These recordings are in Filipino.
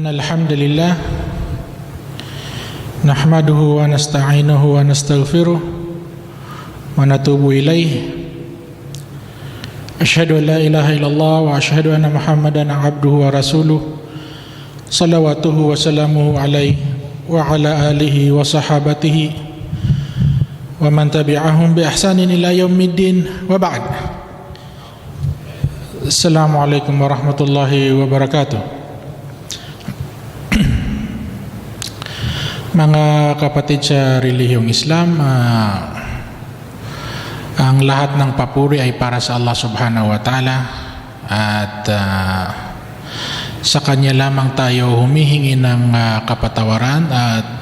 الحمد لله نحمده ونستعينه ونستغفره ونتوب إليه أشهد أن لا إله إلا الله وأشهد أن محمدا عبده ورسوله صلواته وسلامه عليه وعلى آله وصحابته ومن تبعهم بإحسان إلى يوم الدين وبعد. Assalamualaikum warahmatullahi wabarakatuh. Mga kapatid sa relihiyong Islam, ang lahat ng papuri ay para sa Allah subhanahu wa ta'ala at sa Kanya lamang tayo humihingi ng kapatawaran at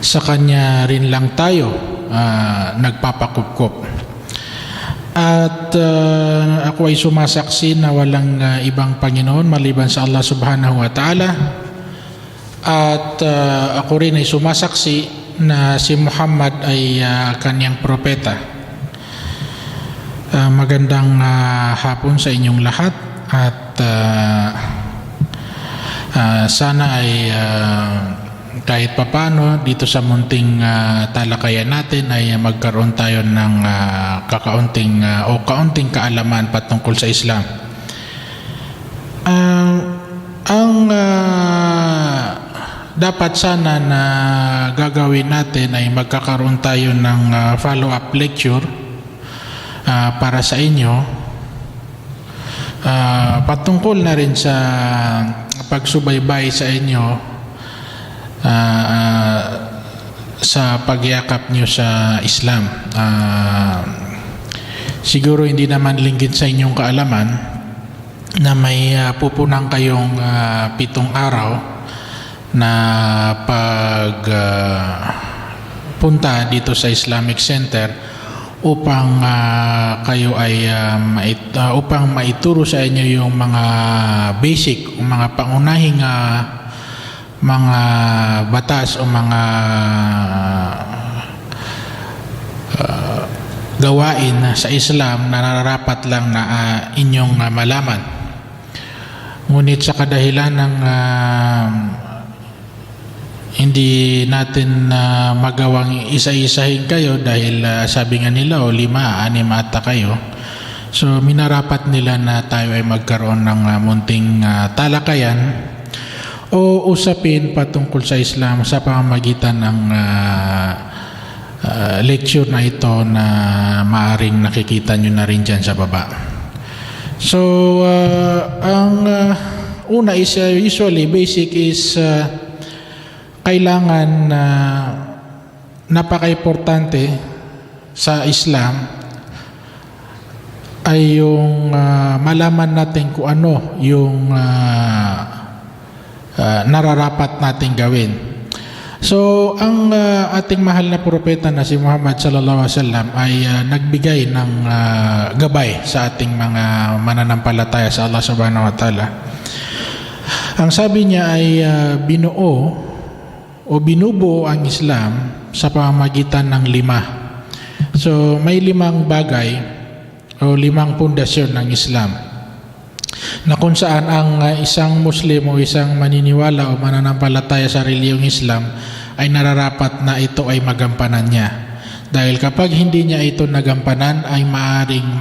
sa Kanya rin lang tayo nagpapakupkop. At ako ay sumasaksi na walang ibang Panginoon maliban sa Allah subhanahu wa ta'ala. At ako rin ay sumasaksi na si Muhammad ay kanyang propeta. Magandang hapon sa inyong lahat at sana ay kahit papano dito sa munting talakayan natin ay magkaroon tayo ng kaunting kaalaman patungkol sa Islam. Dapat sana na gagawin natin ay magkakaroon tayo ng follow-up lecture para sa inyo patungkol na rin sa pagsubaybay sa inyo sa pagyakap nyo sa Islam. Siguro hindi naman linggit sa inyong kaalaman na may pupunang kayong 7 araw na punta dito sa Islamic Center upang kayo ay upang maituro sa inyo yung mga basic, mga pangunahing mga batas o mga gawain sa Islam na nararapat lang na inyong malaman. Ngunit sa kadahilan ng hindi natin magawang isa-isahin kayo dahil sabi nga nila 5, 6 ata kayo. So minarapat nila na tayo ay magkaroon ng munting talakayan o usapin patungkol sa Islam sa pamamagitan ng lecture na ito na maaring nakikita nyo na rin dyan sa baba. So ang una is usually basic is kailangan napaka-importante sa Islam ay yung malaman natin kung ano yung nararapat natin gawin. So ang ating mahal na propeta na si Muhammad sallallahu alaihi wasallam ay nagbigay ng gabay sa ating mga mananampalataya sa Allah subhanahu wa ta'ala. Ang sabi niya ay binuo o binubuo ang Islam sa pamamagitan ng 5. So may 5 bagay o 5 pundasyon ng Islam na kung saan ang isang Muslim o isang maniniwala o mananampalataya sa relihiyong Islam ay nararapat na ito ay magampanan niya. Dahil kapag hindi niya ito nagampanan ay maaaring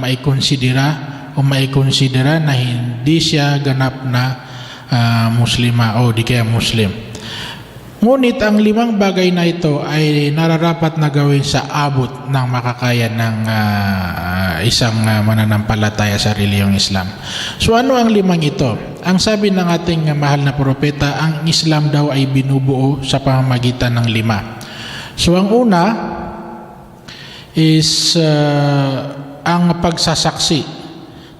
maikonsidera na hindi siya ganap na Muslima o di kaya Muslim. Ngunit ang 5 bagay na ito ay nararapat na gawin sa abot ng makakaya ng isang mananampalataya sa relihiyong Islam. So ano ang 5 ito? Ang sabi ng ating mahal na propeta, ang Islam daw ay binubuo sa pamamagitan ng 5. So ang una is ang pagsasaksi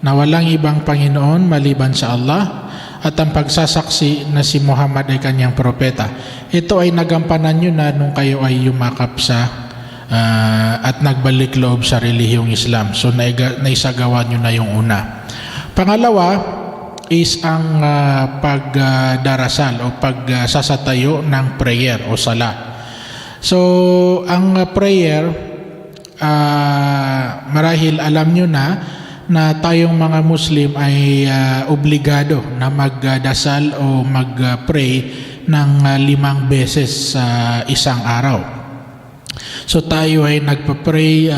na walang ibang Panginoon maliban sa Allah at ang pagsasaksi na si Muhammad ay kanyang propeta. Ito ay nagampanan nyo na nung kayo ay yumakap sa at nagbalik loob sa relihiyong Islam. So naisagawa nyo na yung una. Pangalawa is ang pagdarasal o pagsasatayo ng prayer o sala. So ang prayer marahil alam nyo na na tayong mga Muslim ay obligado na magdasal o mag-pray ng 5 beses sa isang araw. So tayo ay nagpa-pray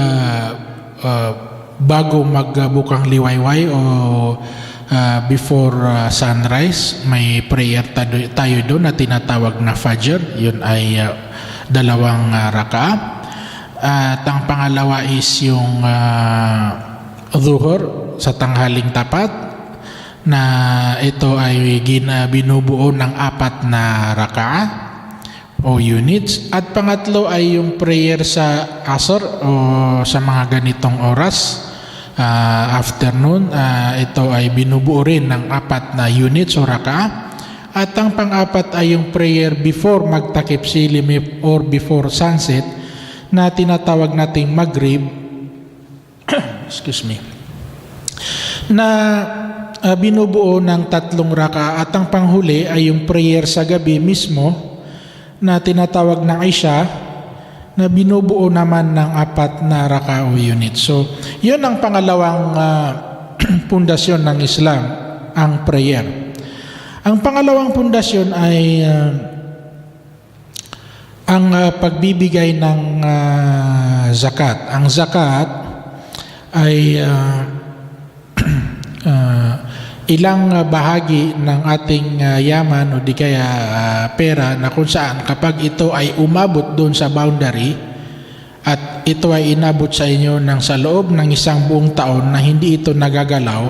bago magbukang liwayway o before sunrise. May prayer tayo doon na tinatawag na Fajr. Yun ay 2 raka. At ang pangalawa is yung Dhuhr sa tanghaling tapat, na ito ay binubuo ng 4 na raka o units. At pangatlo ay yung prayer sa Asr o sa mga ganitong oras, afternoon. Ito ay binubuo rin ng 4 na units o raka. At ang pang-4 ay yung prayer before magtakip silim or before sunset, na tinatawag nating Maghrib. Excuse me. Na binubuo ng 3 raka. At ang panghuli ay yung prayer sa gabi mismo, na tinatawag na Isha, na binubuo naman ng 4 na raka o unit. So, yun ang pangalawang pundasyon ng Islam, ang prayer. Ang pangalawang pundasyon ay ang pagbibigay ng zakat. Ang zakat ay ilang bahagi ng ating yaman o di kaya pera, na kung saan kapag ito ay umabot doon sa boundary at ito ay inabot sa inyo sa loob ng isang buong taon na hindi ito nagagalaw,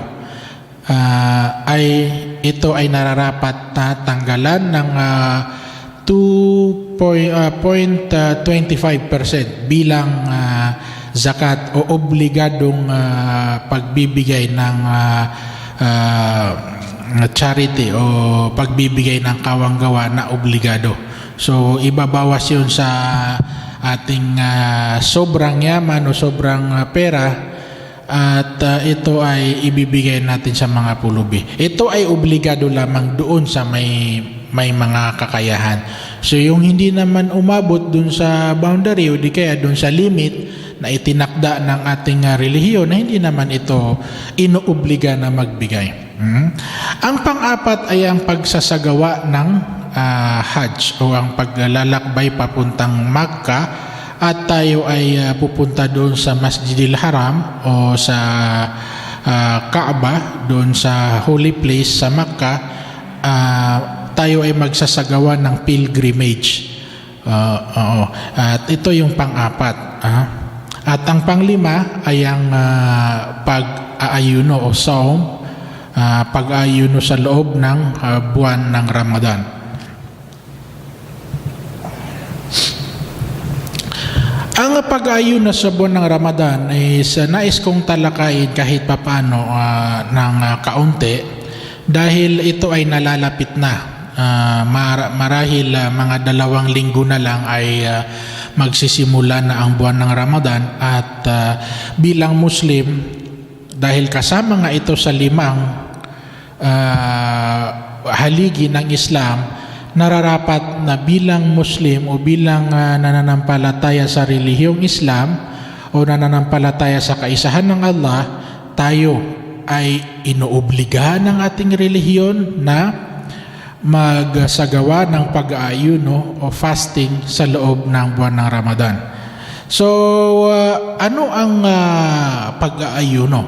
ay ito ay nararapat na tanggalan ng 2.25% bilang zakat o obligadong pagbibigay ng charity o pagbibigay ng kawanggawa na obligado. So ibabawas yun sa ating sobrang yaman o sobrang pera, at ito ay ibibigay natin sa mga pulubi. Ito ay obligado lamang doon sa may mga kakayahan. So yung hindi naman umabot doon sa boundary o di kaya doon sa limit na itinakda ng ating relihiyon, na hindi naman ito inuobliga na magbigay. Ang pang-4 ay ang pagsasagawa ng Hajj o ang paglalakbay papuntang Makkah, at tayo ay pupunta doon sa Masjidil Haram o sa Kaaba, doon sa holy place sa Makkah. Tayo ay magsasagawa ng pilgrimage. At ito yung pang-4. At ang pang-5 ay ang pag-aayuno o saum, pag-aayuno sa loob ng buwan ng Ramadan. Ang pag-aayuno sa buwan ng Ramadan is nais kong talakayin kahit papano ng kaunti, dahil ito ay nalalapit na. Marahil mga 2 linggo na lang ay magsisimula na ang buwan ng Ramadan, at bilang Muslim, dahil kasama nga ito sa 5 haligi ng Islam, nararapat na bilang Muslim o bilang nananampalataya sa relihiyong Islam o nananampalataya sa kaisahan ng Allah, tayo ay inuobligahan ng ating relihiyon na magsagawa ng pag-aayuno o fasting sa loob ng buwan ng Ramadan. So, ano ang pag-aayuno?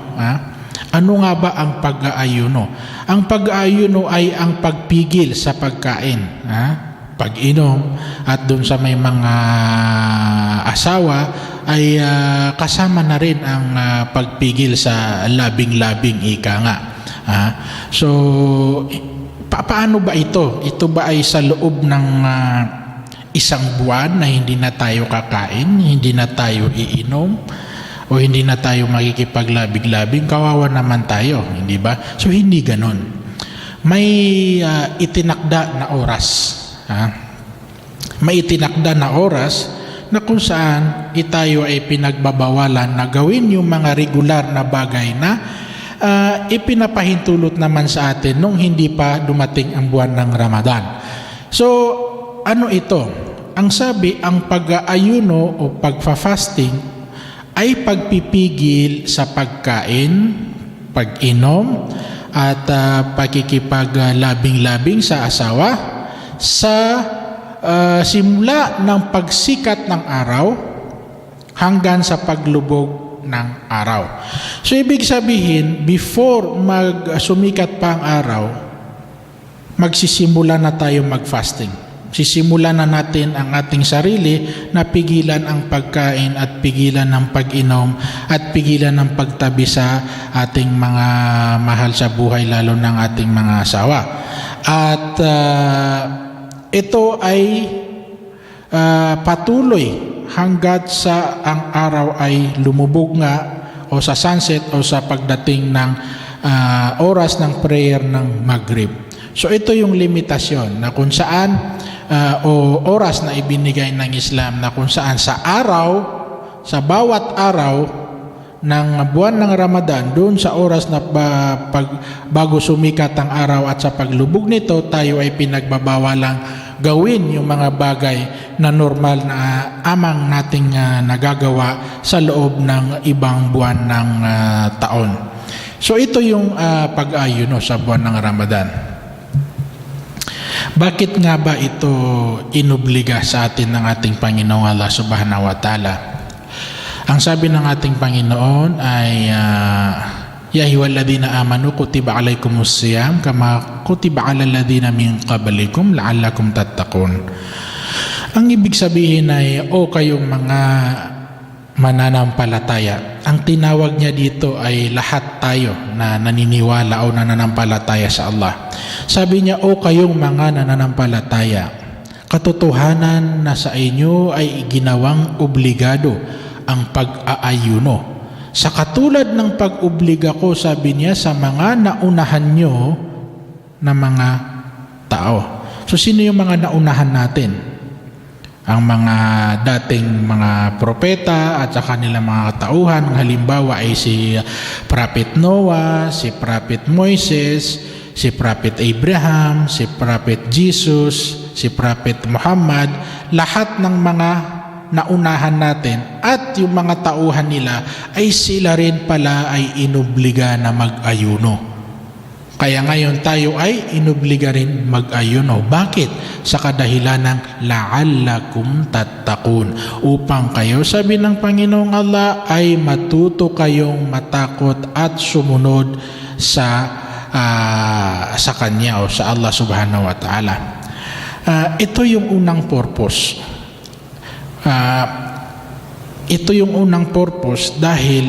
Ano nga ba ang pag-aayuno? Ang pag-aayuno ay ang pagpigil sa pagkain, pag-inom, at doon sa may mga asawa ay kasama na rin ang pagpigil sa labing-labing, ika nga. So, paano ba ito? Ito ba ay sa loob ng isang buwan na hindi na tayo kakain, hindi na tayo iinom, o hindi na tayo makikipaglabig-labing? Kawawa naman tayo, hindi ba? So hindi ganon. May itinakda na oras. May itinakda na oras na kung saan tayo ay pinagbabawalan na gawin yung mga regular na bagay na ipinapahintulot naman sa atin nung hindi pa dumating ang buwan ng Ramadan. So ano ito? Ang sabi, ang pag-aayuno o pagfa-fasting ay pagpipigil sa pagkain, pag-inom at pakikipaglabing-labing sa asawa sa simula ng pagsikat ng araw hanggang sa paglubog ng araw. So ibig sabihin, before sumikat pa ang araw, magsisimula na tayo mag-fasting. Sisimulan na natin ang ating sarili na pigilan ang pagkain at pigilan ng pag-inom at pigilan ng pagtabi sa ating mga mahal sa buhay, lalo ng ating mga asawa. At ito ay patuloy hanggat sa ang araw ay lumubog nga o sa sunset o sa pagdating ng oras ng prayer ng Maghrib. So ito yung limitasyon na kung saan o oras na ibinigay ng Islam, na kung saan sa sa bawat araw ng buwan ng Ramadan, doon sa oras na bago sumikat ang araw at sa paglubog nito, tayo ay pinagbabawalang gawin yung mga bagay na normal na amang nating nagagawa sa loob ng ibang buwan ng taon. So ito yung pag-ayuno sa buwan ng Ramadan. Bakit nga ba ito inobliga sa atin ng ating Panginoong Allah Subhanahu wa Ta'ala? Ang sabi ng ating Panginoon ay Ya ayyuhalladhina amanu kutiba alaykumus siyam kama kutiba alal ladzina min qablikum la'allakum tattaqun. Ang ibig sabihin ay kayong mga mananampalataya. Ang tinawag niya dito ay lahat tayo na naniniwala o nananampalataya sa Allah. Sabi niya, kayong mga nananampalataya, katotohanan na sa inyo ay ginawang obligado ang pag-aayuno. Sa katulad ng pag-obliga ko, sabi niya, sa mga naunahan nyo na mga tao. So sino yung mga naunahan natin? Ang mga dating mga propeta at sa kanilang mga tauhan. Halimbawa ay si Prophet Noah, si Prophet Moises, si Prophet Abraham, si Prophet Jesus, si Prophet Muhammad. Lahat ng mga naunahan natin at yung mga tauhan nila ay sila rin pala ay inobliga na mag-ayuno. Kaya ngayon tayo ay inobliga rin mag-ayuno. Bakit? Sa kadahilan ng la'allakum tattaqun. Upang kayo, sabi ng Panginoong Allah, ay matuto kayong matakot at sumunod sa Kanya o sa Allah Subhanahu wa Ta'ala. Ito yung unang purpose. Ito yung unang purpose dahil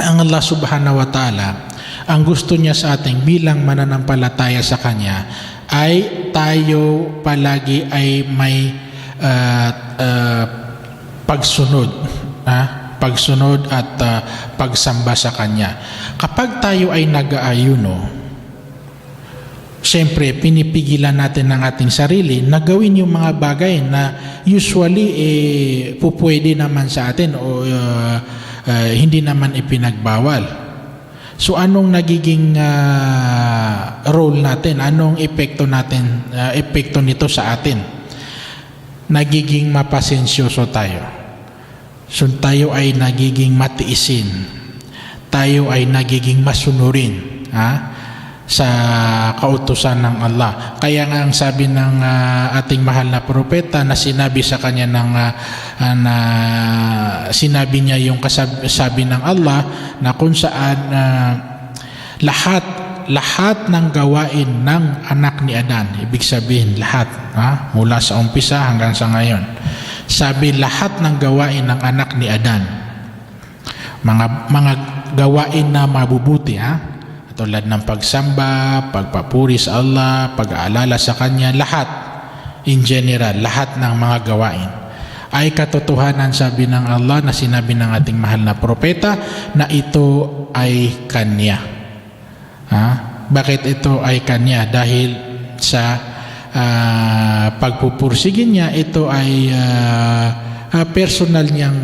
ang Allah Subhanahu wa Ta'ala, ang gusto niya sa ating bilang mananampalataya sa Kanya ay tayo palagi ay may pagsunod at pagsamba sa Kanya. Kapag tayo ay nag-aayuno, siyempre pinipigilan natin ang ating sarili na gawin yung mga bagay na usually pupwede naman sa atin o hindi naman ipinagbawal. So anong nagiging role natin? Anong epekto nito sa atin? Nagiging mapasensyoso tayo. So tayo ay nagiging matiisin. Tayo ay nagiging masunurin sa kautusan ng Allah. Kaya nga ang sabi ng ating mahal na propeta na sinabi sa kanya na sinabi niya yung sabi ng Allah na kung saan lahat ng gawain ng anak ni Adan, ibig sabihin lahat, mula sa umpisa hanggang sa ngayon, sabi lahat ng gawain ng anak ni Adan, mga gawain na mabubuti, tulad ng pagsamba, pagpapuri sa Allah, pag-aalala sa Kanya, lahat, in general, lahat ng mga gawain ay katotohanan, sabi ng Allah, na sinabi ng ating mahal na propeta na ito ay Kanya. Bakit ito ay Kanya? Dahil sa pagpupursigin niya, ito ay personal niyang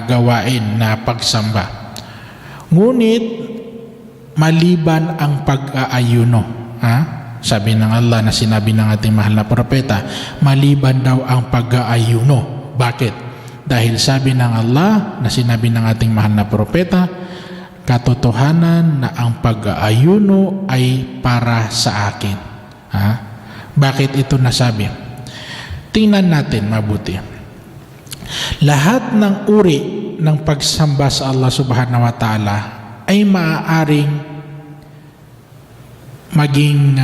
gawain na pagsamba. Ngunit maliban ang pag-aayuno, sabi ng Allah na sinabi ng ating mahal na propeta, maliban daw ang pag-aayuno. Bakit? Dahil sabi ng Allah na sinabi ng ating mahal na propeta katotohanan na ang pag-aayuno ay para sa akin. Bakit ito nasabi? Tingnan natin mabuti. Lahat ng uri ng pagsamba sa Allah subhanahu wa ta'ala ay maaaring maging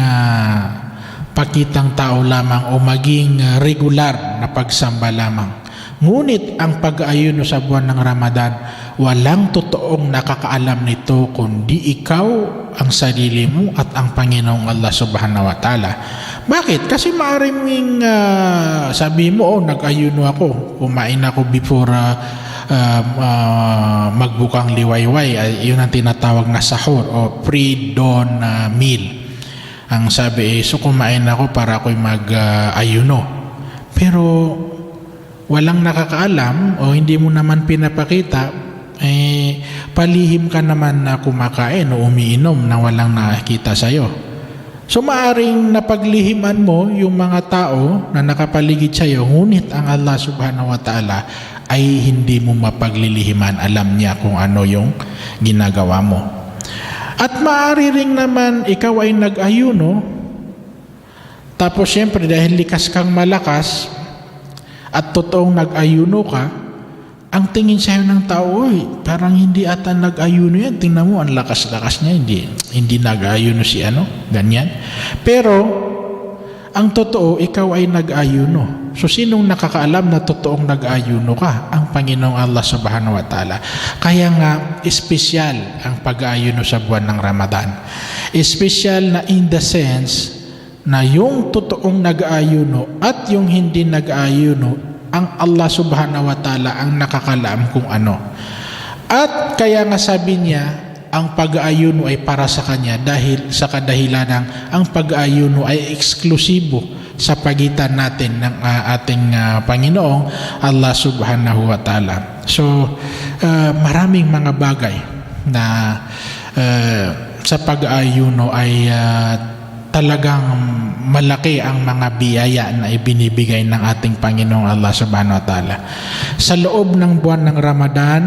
pakitang tao lamang o maging regular na pagsamba lamang. Ngunit ang pag-aayuno sa buwan ng Ramadan, walang totoong nakakaalam nito kundi ikaw, ang sarili mo at ang Panginoong Allah subhanahu wa ta'ala. Bakit? Kasi maaaring sabi mo, nag-ayuno ako, kumain ako before magbukang liwayway. Yun ang tinatawag na sahur o pre-dawn meal. Ang sabi so kumain ako para ako'y mag-ayuno. Pero walang nakakaalam o hindi mo naman pinapakita, palihim ka naman na kumakain o umiinom na walang nakakita sa'yo. So maaring napaglihiman mo yung mga tao na nakapaligid sa'yo, ngunit ang Allah subhanahu wa ta'ala ay hindi mo mapaglilihiman. Alam niya kung ano yung ginagawa mo. At maaari ring naman ikaw ay nag-ayuno, tapos syempre dahil likas kang malakas at totoong nag-ayuno ka, ang tingin sa'yo ng tao, parang hindi ata nag-ayuno yan. Tingnan mo, ang lakas-lakas niya, hindi nag-ayuno si ganyan. Pero ang totoo, ikaw ay nag-ayuno. So sinong nakakaalam na totoong nag-ayuno ka? Ang Panginoong Allah subhanahu wa ta'ala. Kaya nga, espesyal ang pag-ayuno sa buwan ng Ramadan. Espesyal na in the sense na yung totoong nag-ayuno at yung hindi nag-ayuno, ang Allah subhanahu wa ta'ala ang nakakaalam kung ano. At kaya nga sabi niya, ang pag-aayuno ay para sa kanya dahil sa kadahilan ng ang pag-aayuno ay eksklusibo sa pagitan natin ng ating Panginoong Allah subhanahu wa ta'ala. So maraming mga bagay na sa pag-aayuno ay talagang malaki ang mga biyaya na ibinibigay ng ating Panginoong Allah subhanahu wa ta'ala. Sa loob ng buwan ng Ramadan,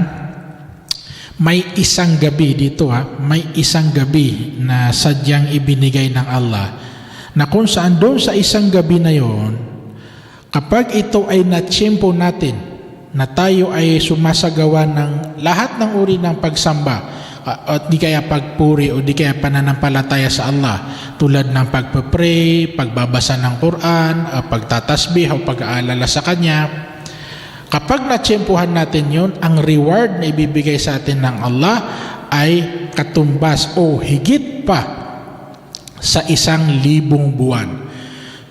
may isang gabi dito may isang gabi na sadyang ibinigay ng Allah na kung saan doon sa isang gabi na yon, kapag ito ay natsyempo natin na tayo ay sumasagawa ng lahat ng uri ng pagsamba at di kaya pagpuri o di kaya pananampalataya sa Allah, tulad ng pagpapray, pagbabasa ng Quran, pagtatasbih o pag-aalala sa Kanya, kapag natsyempohan natin yon, ang reward na ibibigay sa atin ng Allah ay katumbas o higit pa sa 1,000 buwan.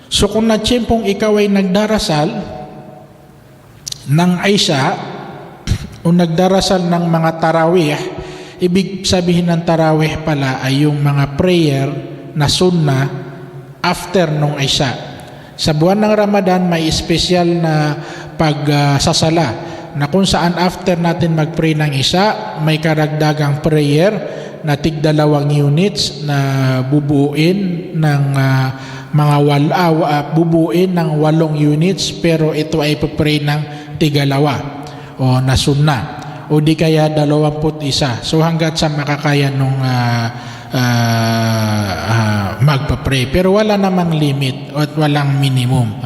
So kung natsyempong ikaw ay nagdarasal ng Isha o nagdarasal ng mga tarawih, ibig sabihin ng tarawih pala ay yung mga prayer na sunnah after nung Isha. Sa buwan ng Ramadan may espesyal na pagsasala na kung saan after natin mag-pray ng Isha, may karagdagang prayer na tig-2 units na bubuuin ng bubuuin ng 8 units, pero ito ay ipapray ng tig-2 o na sunnah o di kaya 21. So hanggat sa makakaya nung magpa-pray, pero wala namang limit at walang minimum.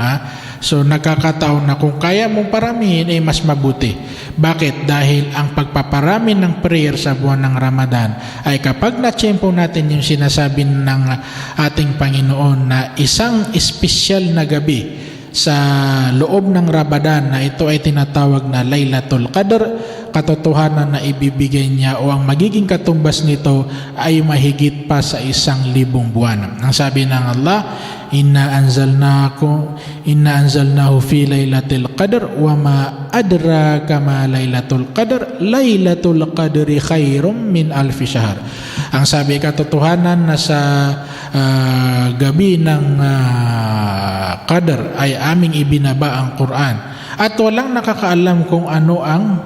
So nagkakataon na kung kaya mong paramihin ay mas mabuti. Bakit? Dahil ang pagpaparami ng prayer sa buwan ng Ramadan ay kapag natsyempo natin yung sinasabi ng ating Panginoon na isang espesyal na gabi sa loob ng Ramadan na ito ay tinatawag na Laylatul Qadr, katotohanan na ibibigay niya o ang magiging katumbas nito ay mahigit pa sa 1,000 buwan. Ang sabi ng Allah, Inna anzalnahu fi Laylatil Qadr wa ma adraka ma Laylatul Qadr, Laylatul Qadri khairum min alfi syahr. Ang sabi katotohanan na sa gabi ng Qadr ay aming ibinaba ang Quran at walang nakakaalam kung ano ang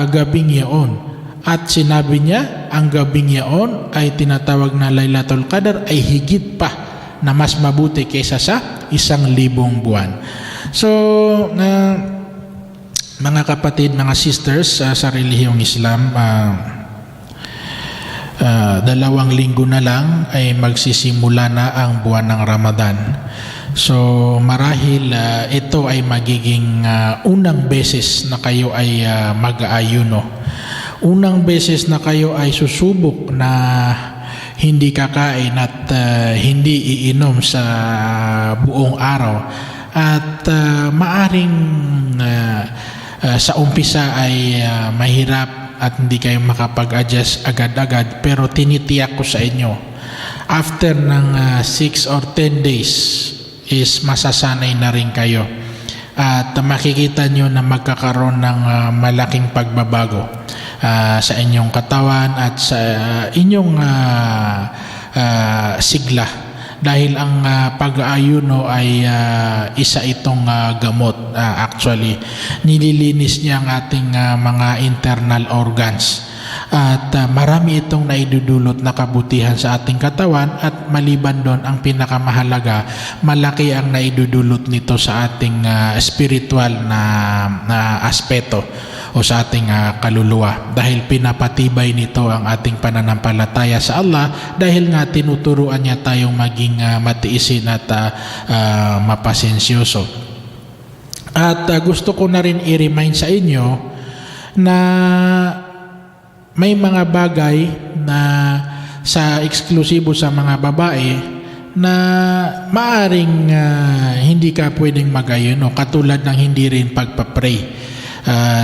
gabing iyon. At sinabi niya, ang gabing iyon ay tinatawag na Laylatul Qadr ay higit pa na mas mabuti kaysa sa 1,000 buwan. So, mga kapatid, mga sisters sa relihiyong Islam, 2 linggo na lang ay magsisimula na ang buwan ng Ramadan. So marahil ito ay magiging unang beses na kayo ay mag-aayuno. Unang beses na kayo ay susubok na hindi kakain at hindi iinom sa buong araw. At maaring sa umpisa ay mahirap at hindi kayo makapag-adjust agad-agad, pero tinitiyak ko sa inyo, after ng 6 or 10 days is masasanay na rin kayo at makikita nyo na magkakaroon ng malaking pagbabago sa inyong katawan at sa inyong sigla, dahil ang pag-aayuno ay isa itong gamot. Actually, nililinis niya ang ating mga internal organs at marami itong naidudulot na kabutihan sa ating katawan, at maliban doon, ang pinakamahalaga, malaki ang naidudulot nito sa ating spiritual na aspeto o sa ating kaluluwa, dahil pinapatibay nito ang ating pananampalataya sa Allah, dahil nga tinuturuan niya tayong maging matiisin at mapasensyoso. At gusto ko na rin i-remind sa inyo na may mga bagay na sa eksklusibo sa mga babae na maaring hindi ka pwedeng mag-ayuno, katulad ng hindi rin pagpapray.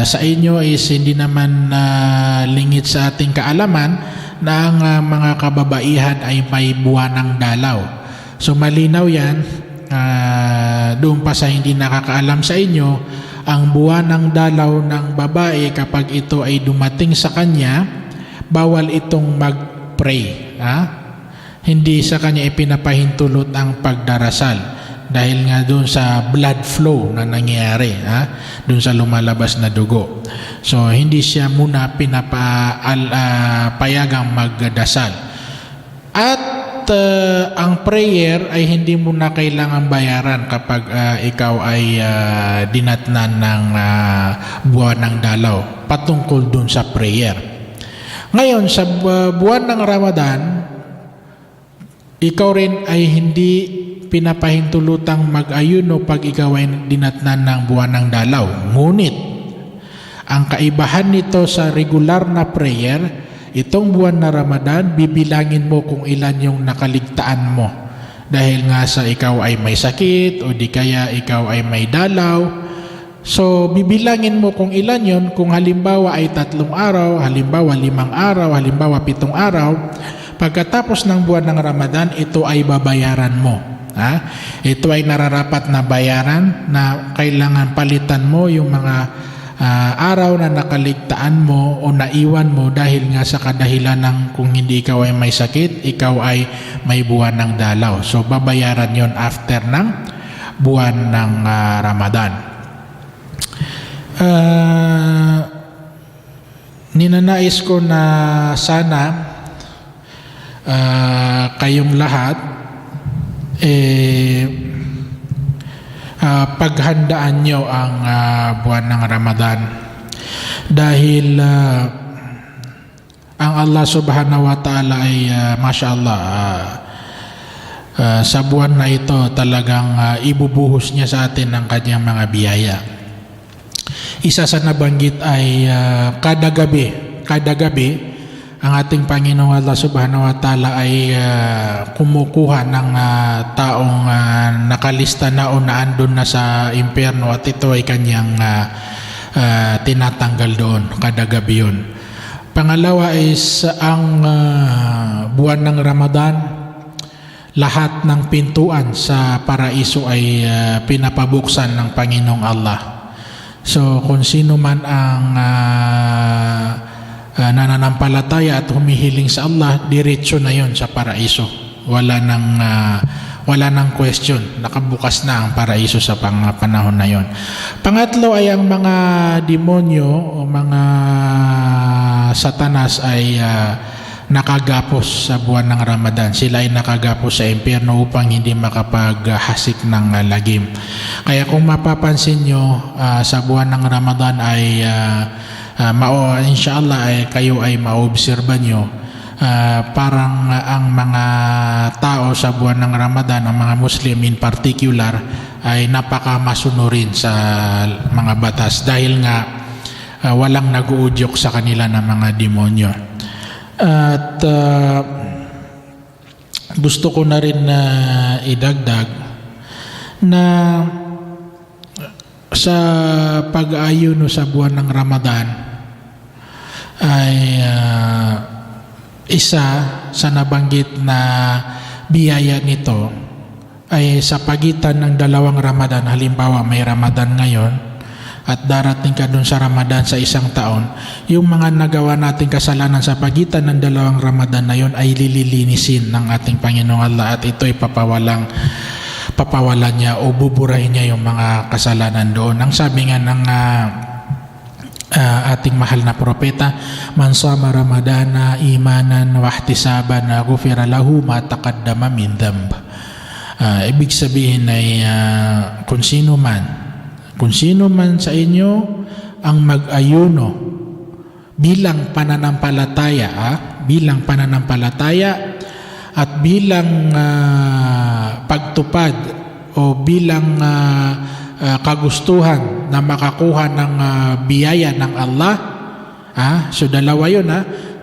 Sa inyo is hindi naman lingit sa ating kaalaman na ang mga kababaihan ay may buwanang dalaw. So malinaw yan, doon pa sa hindi nakakaalam sa inyo, ang buwanang dalaw ng babae, kapag ito ay dumating sa kanya, bawal itong mag-pray. Hindi sa kanya ipinapahintulot ang pagdarasal, dahil nga doon sa blood flow na nangyayari, doon sa lumalabas na dugo. So hindi siya muna pinapayagang magdasal. At ang prayer ay hindi mo na kailangan bayaran kapag ikaw ay dinatnan ng buwan ng dalaw, patungkol doon sa prayer. Ngayon, sa buwan ng Ramadan, ikaw rin ay hindi pinapahintulutang mag-ayuno pag ikaw ay dinatnan ng buwan ng dalaw. Ngunit, ang kaibahan nito sa regular na prayer, itong buwan na Ramadan, bibilangin mo kung ilan yung nakaligtaan mo. Dahil nga sa ikaw ay may sakit o di kaya ikaw ay may dalaw. So, bibilangin mo kung ilan yon. Kung halimbawa ay 3 araw, halimbawa 5 araw, halimbawa 7 araw, pagkatapos ng buwan ng Ramadan, ito ay babayaran mo. Ito ay nararapat na bayaran na kailangan palitan mo yung mga araw na nakaligtaan mo o naiwan mo dahil nga sa kadahilan ng kung hindi ikaw ay may sakit, ikaw ay may buwan ng dalaw. So babayaran yon after ng buwan ng Ramadan. Ninanais ko na sana kayong lahat paghandaan nyo ang buwan ng Ramadan, dahil ang Allah subhanahu wa ta'ala ay mashallah, sa buwan na ito talagang ibubuhos niya sa atin ang kanyang mga biyaya. Isa sa nabanggit ay kada gabi ang ating Panginoong Allah subhanahu wa ta'ala ay kumukuha ng taong nakalista na o naandun na sa impyerno, at ito ay kanyang tinatanggal doon kada gabi yun. Pangalawa is ang buwan ng Ramadan, lahat ng pintuan sa paraiso ay pinapabuksan ng Panginoong Allah. So kung sino man ang nananampalataya at humihiling sa Allah, diretso na yon sa paraiso. Wala nang question. Nakabukas na ang paraiso sa panahon na yon. Pangatlo ay ang mga demonyo o mga satanas ay nakagapos sa buwan ng Ramadan. Sila ay nakagapos sa impyerno upang hindi makapaghasik ng lagim. Kaya kung mapapansin nyo, sa buwan ng Ramadan ay inshallah ay kayo ay maobserba nyo, parang ang mga tao sa buwan ng Ramadan, ang mga Muslim in particular, ay napakamasunurin sa mga batas dahil nga walang nag-uudyok sa kanila ng mga demonyo. At gusto ko na rin na idagdag na sa pag-ayuno sa buwan ng Ramadan ay isa sa nabanggit na biyaya nito ay sa pagitan ng dalawang Ramadan. Halimbawa may Ramadan ngayon at darating ka dun sa Ramadan sa isang taon, yung mga nagawa nating kasalanan sa pagitan ng dalawang Ramadan na yun ay lilinisin ng ating Panginoong Allah, at ito ay papawalan niya o buburahin niya yung mga kasalanan doon. Ang sabi nga ng ating mahal na propeta, man sama Ramadana imanan wa ihtisaban ghufira lahu ma taqaddama min dhanb. Ibig sabihin ay kung sino man sa inyo ang mag-ayuno bilang pananampalataya at bilang pagtupad o bilang kagustuhan na makakuha ng biyaya ng Allah, so dalawa yun,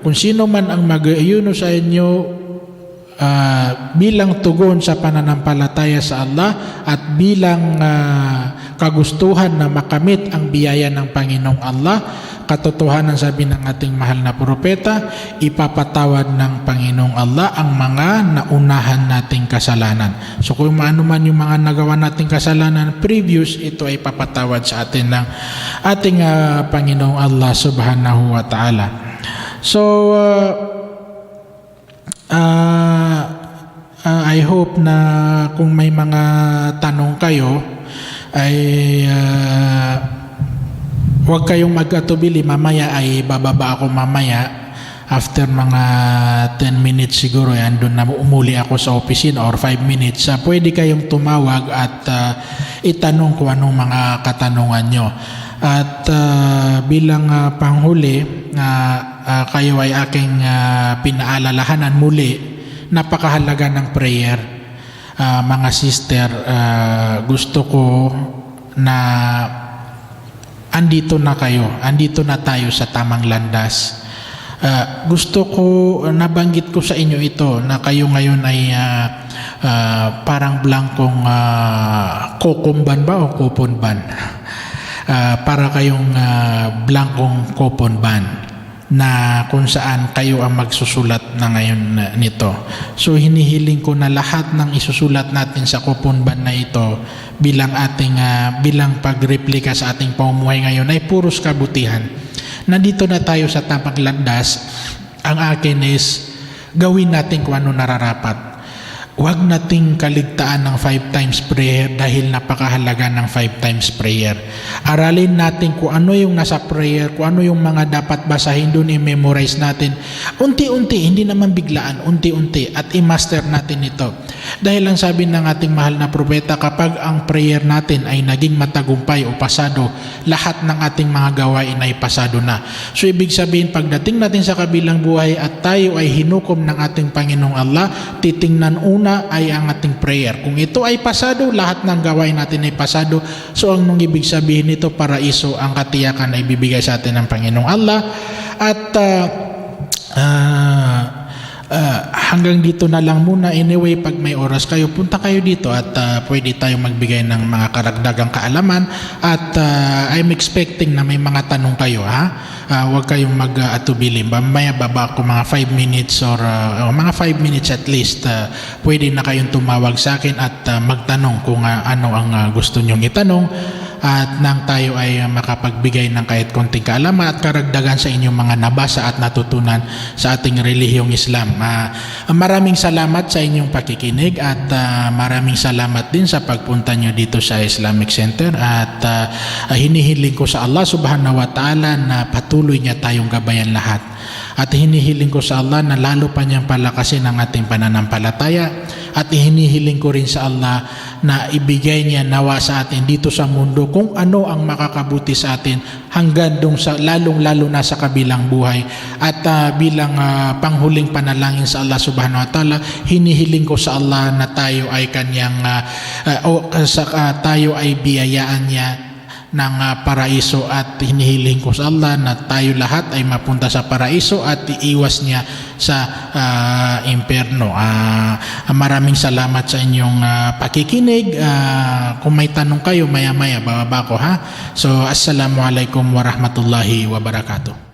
kung sino man ang mag-ayuno sa inyo bilang tugon sa pananampalataya sa Allah at bilang kagustuhan na makamit ang biyaya ng Panginoong Allah, katotohanan sabi ng ating mahal na propeta, ipapatawad ng Panginoong Allah ang mga naunahan nating kasalanan. So kung ano man yung mga nagawa nating kasalanan previous, ito ay papatawad sa atin ng ating Panginoong Allah subhanahu wa ta'ala. So I hope na kung may mga tanong kayo ay huwag kayong mag-atubili. Mamaya ay bababa ako mamaya after mga 10 minutes siguro, andun na umuli ako sa opisina, or 5 minutes. Pwede kayong tumawag at itanong kung anong mga katanungan nyo. At bilang panghuli, kayo ay aking pinaalalahanan muli, napakahalaga ng prayer. Mga sister, gusto ko na andito na tayo sa tamang landas. Gusto ko, nabanggit ko sa inyo ito, na kayo ngayon ay parang blankong kokomban ba o koponban? Para kayong blankong koponban na kung saan kayo ang magsusulat na ngayon nito. So hinihiling ko na lahat ng isusulat natin sa koponban na ito bilang ating bilang pagreplika sa ating pamumuhay ngayon ay puros kabutihan. Nandito na tayo sa tamang landas. Ang akin is gawin natin kung ano nararapat. Huwag nating kaligtaan ng 5 times prayer dahil napakahalaga ng 5 times prayer. Aralin natin kung ano yung nasa prayer, kung ano yung mga dapat basahin doon, i-memorize natin. Unti-unti, hindi naman biglaan, unti-unti, at i-master natin ito. Dahil ang sabi ng ating mahal na propeta, kapag ang prayer natin ay naging matagumpay o pasado, lahat ng ating mga gawain ay pasado na. So ibig sabihin, pagdating natin sa kabilang buhay at tayo ay hinukom ng ating Panginoong Allah, titingnan una ay ang ating prayer. Kung ito ay pasado, lahat ng gawain natin ay pasado. So ang nung ibig sabihin nito, paraiso ang katiyakan ay bibigay sa atin ng Panginoong Allah. At hanggang dito na lang muna. Anyway, pag may oras kayo, punta kayo dito at pwede tayong magbigay ng mga karagdagang kaalaman. At I'm expecting na may mga tanong kayo, huwag kayong mag-atubili. Mamaya baba ko mga 5 minutes or mga 5 minutes at least. Pwede na kayong tumawag sa akin at magtanong kung ano ang gusto nyong itanong. At nang tayo ay makapagbigay ng kahit konting kaalaman at karagdagan sa inyong mga nabasa at natutunan sa ating relihiyong Islam. Maraming salamat sa inyong pakikinig at maraming salamat din sa pagpunta nyo dito sa Islamic Center, at hinihiling ko sa Allah subhanahu wa ta'ala na patuloy niya tayong gabayan lahat. At hinihiling ko sa Allah na lalo pa niyang palakasin ang ating pananampalataya at hinihiling ko rin sa Allah na ibigay niya nawa sa atin dito sa mundo kung ano ang makakabuti sa atin hanggang dong sa lalong-lalo na sa kabilang buhay. At bilang panghuling panalangin sa Allah subhanahu wa ta'ala, hinihiling ko sa Allah na tayo ay kanyang tayo ay biyayaan niya ng paraiso, at hinihiling ko sa Allah na tayo lahat ay mapunta sa paraiso at iiwas niya sa impyerno. Maraming salamat sa inyong pakikinig. Kung may tanong kayo, maya-maya bababa ko ha. So, assalamualaikum warahmatullahi wabarakatuh.